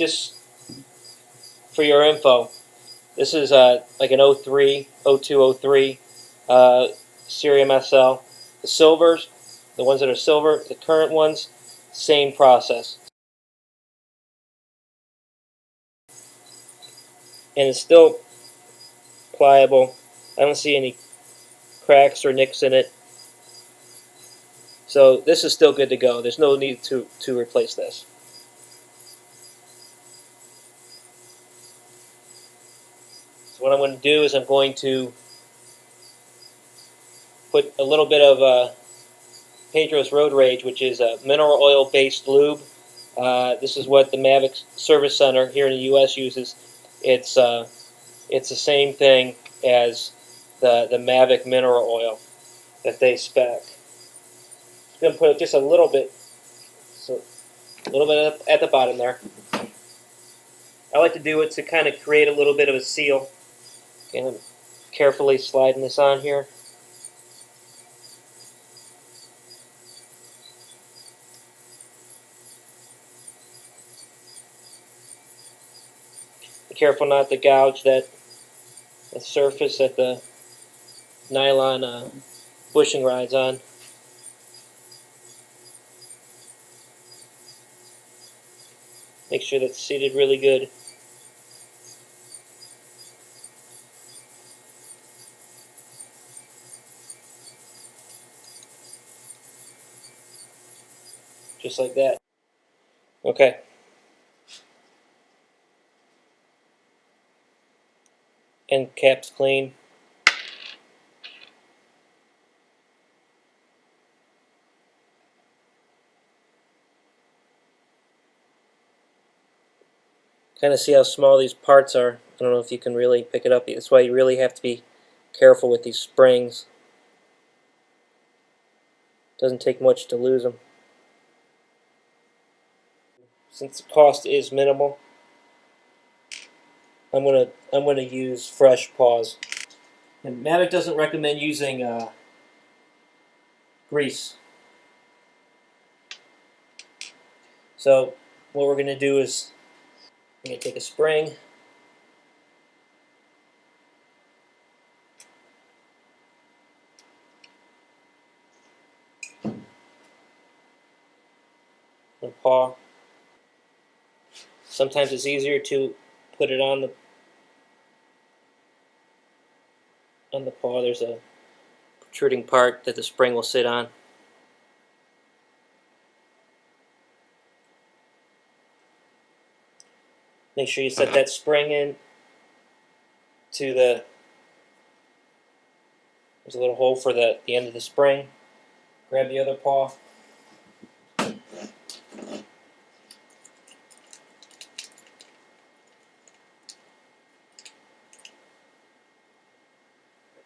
just for your info, this is like an 03, 02, 03 Cerium SL. The silvers, the ones that are silver, the current ones, same process. And it's still pliable. I don't see any cracks or nicks in it. So this is still good to go. There's no need to replace this. So what I'm going to do is I'm going to put a little bit of Pedro's Road Rage, which is a mineral oil based lube. This is what the Mavic Service Center here in the U.S. uses. It's the same thing as the Mavic mineral oil that they spec. I'm going to put just a little bit, so a little bit at the bottom there. I like to do it to kind of create a little bit of a seal. And I'm carefully sliding this on here. Be careful not to gouge the surface that the nylon bushing ride's on. Make sure that's seated really good. Just like that. Okay. End cap's clean. Kind of see how small these parts are. I don't know if you can really pick it up. That's why you really have to be careful with these springs. Doesn't take much to lose them. Since the cost is minimal, I'm gonna use fresh paws. And Mavic doesn't recommend using grease. So what we're gonna do is I'm gonna take a spring. And paw. Sometimes it's easier to put it on the paw. There's a protruding part that the spring will sit on. Make sure you set that spring in to there's a little hole for the end of the spring. Grab the other paw.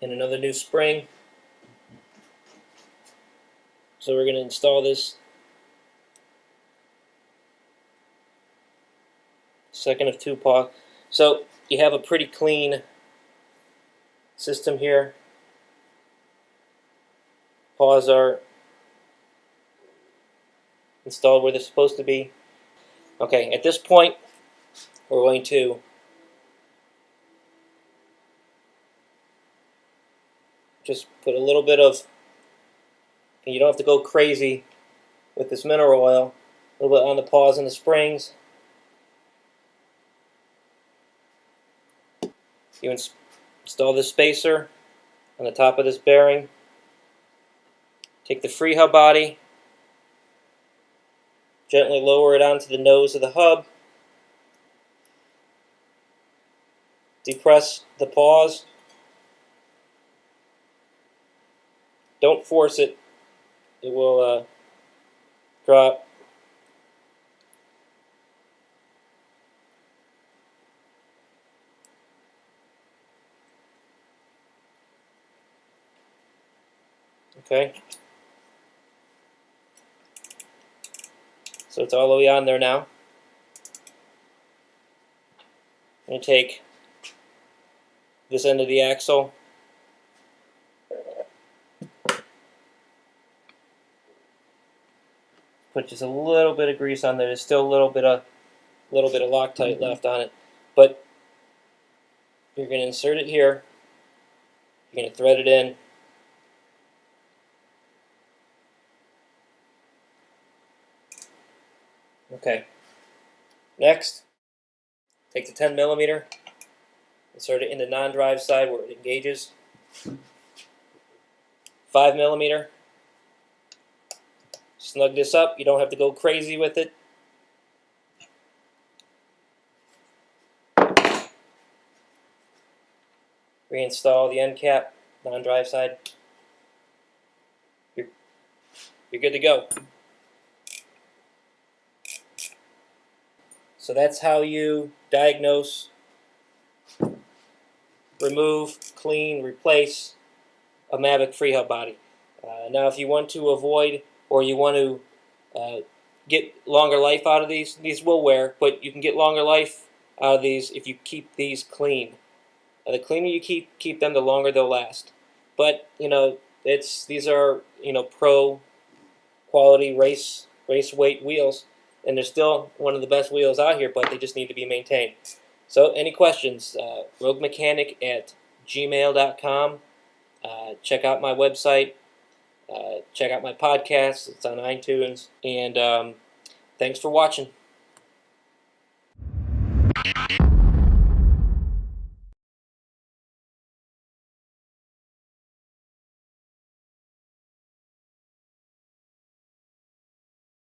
And another new spring. So we're going to install this second of two paw. So you have a pretty clean system here. Paws are installed where they're supposed to be. Okay, at this point we're going to just put a little bit of, and you don't have to go crazy with this mineral oil, a little bit on the paws and the springs. You install this spacer on the top of this bearing. Take the Freehub body, gently lower it onto the nose of the hub. Depress the paws. Don't force it. It will drop. Okay. So it's all the way on there now. I'm going to take this end of the axle, put just a little bit of grease on there. There's still a little bit of a little bit of Loctite left on it. But you're going to insert it here. You're going to thread it in. Okay. Next, take the 10 millimeter, insert it in the non-drive side where it engages. 5 millimeter. Snug this up. You don't have to go crazy with it. Reinstall the end cap, non-drive side. You're good to go. So that's how you diagnose, remove, clean, replace a Mavic Freehub body. Now if you want to avoid or you want to get longer life out of these will wear, but you can get longer life out of these if you keep these clean. The cleaner you keep them, the longer they'll last. But these are pro quality race weight wheels, and they're still one of the best wheels out here. But they just need to be maintained. So, any questions? RogueMechanic at gmail.com. Check out my website. Check out my podcast. It's on iTunes. And thanks for watching.